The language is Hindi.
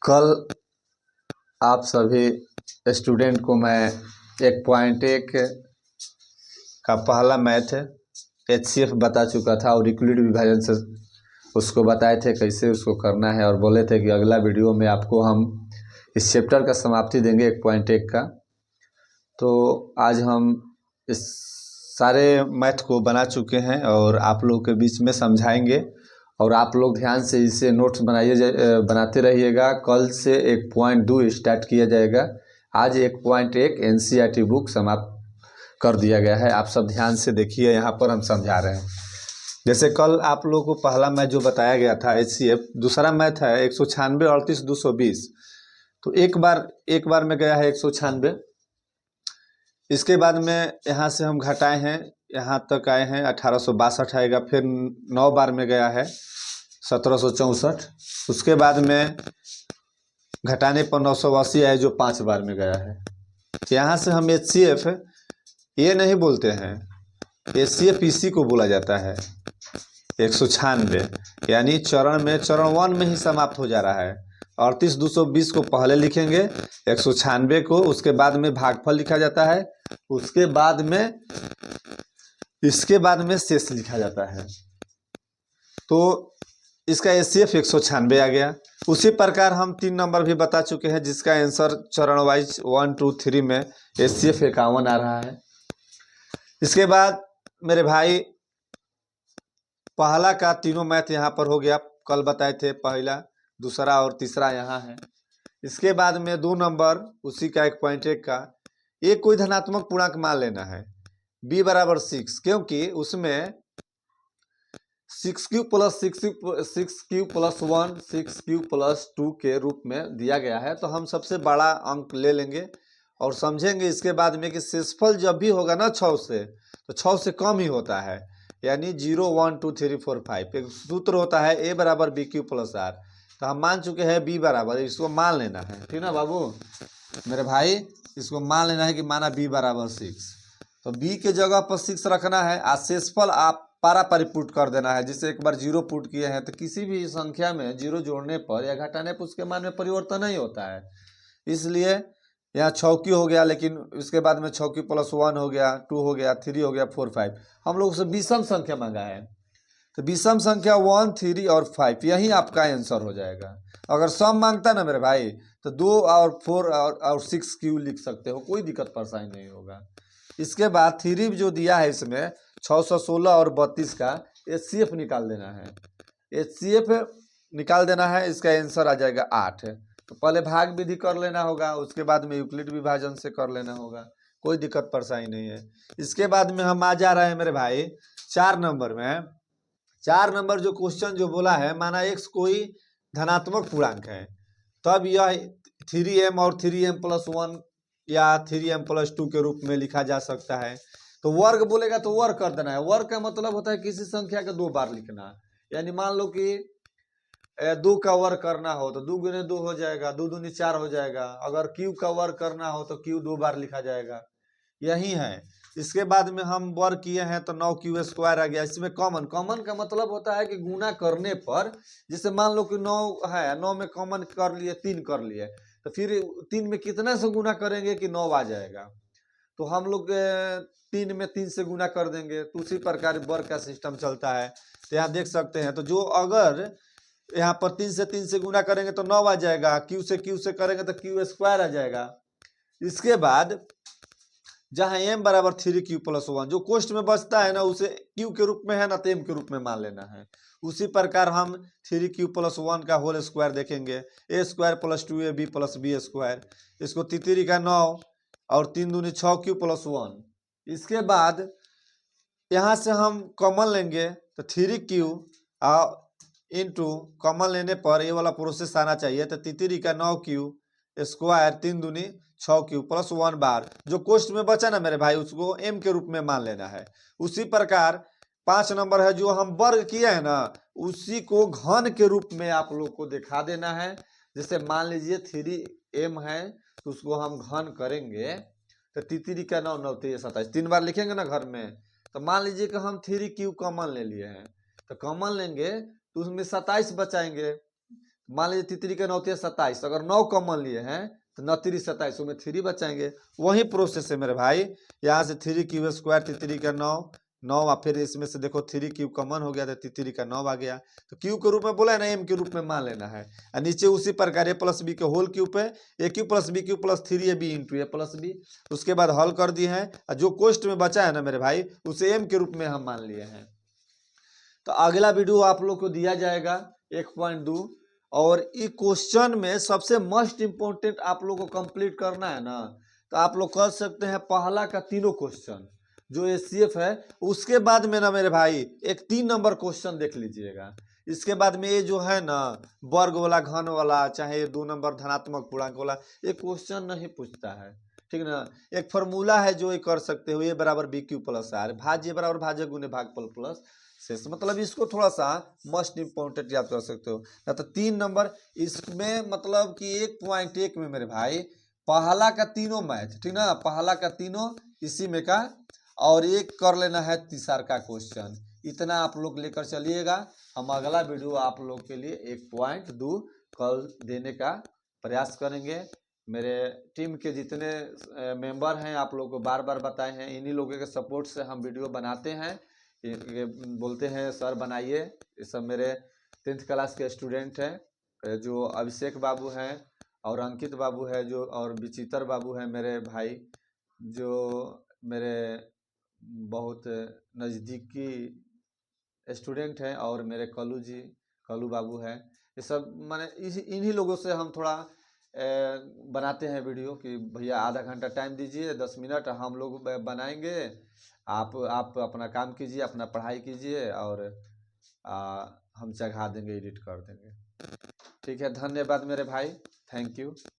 कल आप सभी स्टूडेंट को मैं 1.1 का पहला मैथ HCF बता चुका था और यूक्लिड विभाजन से उसको बताए थे कैसे उसको करना है, और बोले थे कि अगला वीडियो में आपको हम इस चैप्टर का समाप्ति देंगे 1.1 का। तो आज हम इस सारे मैथ को बना चुके हैं और आप लोगों के बीच में समझाएंगे, और आप लोग ध्यान से इसे नोट्स बनाते रहिएगा। कल से 1.2 स्टार्ट किया जाएगा। आज 1.1 NCERT बुक समाप्त कर दिया गया है। आप सब ध्यान से देखिए, यहाँ पर हम समझा रहे हैं। जैसे कल आप लोगों को पहला मैथ जो बताया गया था HCF, दूसरा मैथ है 196 38 220। तो एक बार में गया है 196। इसके बाद में यहाँ से हम घटाए हैं, यहाँ तक आए हैं 1862 आएगा। फिर 9 बार में गया है 1764। उसके बाद में घटाने पर 980 आए जो 5 बार में गया है। तो यहाँ से हम HCF ये नहीं बोलते हैं, HCF इसी को बोला जाता है 196, यानी चरण 1 में ही समाप्त हो जा रहा है। 38 220 को पहले लिखेंगे, 196 को उसके बाद में भागफल लिखा जाता है, उसके बाद में इसके बाद में शेष लिखा जाता है। तो इसका HCF 196 आ गया। उसी प्रकार हम 3 नंबर भी बता चुके हैं जिसका आंसर चरण वाइज 1 2 3 में HCF 51 आ रहा है। इसके बाद मेरे भाई पहला का तीनों मैथ यहाँ पर हो गया, कल बताए थे, पहला दूसरा और तीसरा यहाँ है। इसके बाद में 2 नंबर उसी का 1.1 का, एक कोई धनात्मक पूर्णांक मान लेना है b बराबर 6, क्योंकि उसमें 6 cube plus 6 cube plus 1 6 cube plus 2 के रूप में दिया गया है। तो हम सबसे बड़ा अंक ले लेंगे और समझेंगे इसके बाद में कि शेषफल जब भी होगा ना 6 से, तो 6 से कम ही होता है, यानी 0 1 2 3 4 5। एक सूत्र होता है a बराबर बी क्यू प्लस आर। तो हम मान चुके हैं b बराबर, इसको मान लेना है, ठीक ना बाबू मेरे भाई, इसको मान लेना है कि माना b बराबर 6। तो b के जगह पर 6 रखना है, और शेषफल आप पारा परिपुट कर देना है। जिसे एक बार 0 पुट किए हैं तो किसी भी संख्या में 0 जोड़ने पर या घटाने पर उसके मान में परिवर्तन नहीं होता है, इसलिए यहाँ चौकी हो गया, लेकिन इसके बाद में चौकी प्लस 1 हो गया, 2 हो गया, 3 हो गया, 4 5। हम लोग से विषम संख्या मांगा है, तो विषम संख्या 1 3 और 5 यही आपका आंसर हो जाएगा। अगर सम मांगता ना मेरे भाई तो 2 और 4 और 6 क्यू लिख सकते हो, कोई दिक्कत परेशानी नहीं होगा। इसके बाद 3 जो दिया है इसमें 616 और 32 का HCF निकाल देना है। HCF निकाल देना है, इसका आंसर आ जाएगा 8। तो पहले भाग विधि कर लेना होगा, उसके बाद में यूक्लिड विभाजन से कर लेना होगा, कोई दिक्कत परेशानी नहीं है। इसके बाद में हम आ जा रहे हैं मेरे भाई 4 नंबर में। 4 नंबर जो क्वेश्चन जो बोला है, माना x कोई धनात्मक पूर्णांक है, तब यह 3m और 3m प्लस 1 या 3m प्लस 2 के रूप में लिखा जा सकता है। तो वर्ग बोलेगा तो वर्ग कर देना है। वर्ग का मतलब होता है किसी संख्या का 2 बार लिखना, यानी मान लो कि 2 का वर्ग करना हो तो 2 गुने 2 हो जाएगा, 2 दूनी 4 हो जाएगा। अगर क्यू का वर्ग करना हो तो क्यू 2 बार लिखा जाएगा, यही है। इसके बाद में हम वर्ग किए हैं तो 9 क्यू स्क्वायर आ गया। इसमें कॉमन का मतलब होता है कि गुना करने पर, जैसे मान लो कि 9 है, 9 में कॉमन कर लिए, 3 कर लिए, तो फिर 3 में कितना से गुना करेंगे कि 9 आ जाएगा। तो हम लोग 3 में 3 से गुना कर देंगे। तो उसी प्रकार वर्ग का सिस्टम चलता है। तो यहाँ देख सकते हैं, तो जो अगर यहाँ पर 3 से गुना करेंगे तो 9 आ जाएगा, क्यू से करेंगे तो क्यू स्क्वायर आ जाएगा। इसके बाद जहाँ m बराबर 3 क्यू प्लस 1 जो कोष्ट में बचता है ना, उसे क्यू के रूप में है ना, तो m के रूप में मान लेना है। उसी प्रकार हम 3 क्यू प्लस 1 का होल स्क्वायर देखेंगे, a square plus 2ab plus b square. इसको तितरी का 9 और 3 दूनी 6 क्यू प्लस 1। इसके बाद यहाँ से हम कॉमन लेंगे तो 3 क्यू इंटू कॉमन लेने पर ये वाला प्रोसेस आना चाहिए, तो तितरी का 9 क्यू स्क्वायर 3 दूनी 6 क्यू प्लस 1 बार। जो कोष्ट में बचा ना मेरे भाई, उसको m के रूप में मान लेना है। उसी प्रकार 5 नंबर है, जो हम वर्ग किए हैं ना, उसी को घन के रूप में आप लोग को दिखा देना है। जैसे मान लीजिए 3m है, तो उसको हम घन करेंगे तो तितरी का 9 9 3 27 3 बार लिखेंगे ना घर में। तो मान लीजिए कि हम 3 क्यू कॉमन ले लिए हैं, तो कॉमन लेंगे तो उसमें 27 बचाएंगे, मान लीजिए तितरी के 9 तिया 27, अगर 9 कॉमन लिए हैं तो 9 तिरी 27, उसमें 3 बचाएंगे। वही प्रोसेस है मेरे भाई, यहाँ से 3 क्यूब स्क्वायर, तितरी का 9, 9 और फिर इसमें से देखो 3 क्यूब कॉमन हो गया तो तितरी का 9 आ गया। तो क्यूब के रूप में बोला है ना, एम के रूप में मान लेना है। और नीचे उसी प्रकार ए प्लस बी के होल क्यूब है, A cube plus B cube plus 3ab into A plus B. उसके बाद हल कर दिए हैं, और जो क्वेश्चन में बचा है ना मेरे भाई, उसे एम के रूप में हम मान लिए हैं। तो अगला वीडियो आप लोग को दिया जाएगा 1.2, और इस क्वेश्चन में सबसे मस्ट इम्पोर्टेंट आप लोग को कंप्लीट करना है ना, तो आप लोग कर सकते हैं पहला का तीनों क्वेश्चन जो एचसीएफ है। उसके बाद में ना मेरे भाई एक 3 नंबर क्वेश्चन देख लीजिएगा। इसके बाद में ये जो है ना वर्ग वाला, घन वाला, चाहे 2 नंबर धनात्मक पूर्णांक वाला, ये क्वेश्चन नहीं पूछता है, ठीक ना। एक फॉर्मूला है जो ये कर सकते हो, ए बराबर बी क्यू प्लस आर, भाज्य बराबर भाज्य गुने भागफल प्लस शेष। मतलब इसको थोड़ा सा मस्ट इम्पोर्टेंट याद कर सकते हो ना। तो 3 नंबर इसमें, मतलब कि 1.1 में मेरे भाई पहला का तीनों मैथ, ठीक ना, पहला का तीनों इसी में का, और एक कर लेना है तीसरा का क्वेश्चन। इतना आप लोग लेकर चलिएगा। हम अगला वीडियो आप लोग के लिए 1.2 कल देने का प्रयास करेंगे। मेरे टीम के जितने मेंबर हैं आप लोग को बार बार बताए हैं, इन्हीं लोगों के सपोर्ट से हम वीडियो बनाते हैं। ये बोलते हैं सर बनाइए। ये सब मेरे 10th क्लास के स्टूडेंट हैं, जो अभिषेक बाबू हैं और अंकित बाबू है, जो और विचित्र बाबू हैं मेरे भाई, जो मेरे बहुत नज़दीकी स्टूडेंट हैं, और मेरे कलू जी, कलू बाबू हैं। ये सब माने इन्हीं लोगों से हम थोड़ा बनाते हैं वीडियो कि भैया आधा घंटा टाइम दीजिए, 10 मिनट हम लोग बनाएंगे, आप अपना काम कीजिए, अपना पढ़ाई कीजिए, और हम चढ़ा देंगे, एडिट कर देंगे। ठीक है, धन्यवाद मेरे भाई, थैंक यू।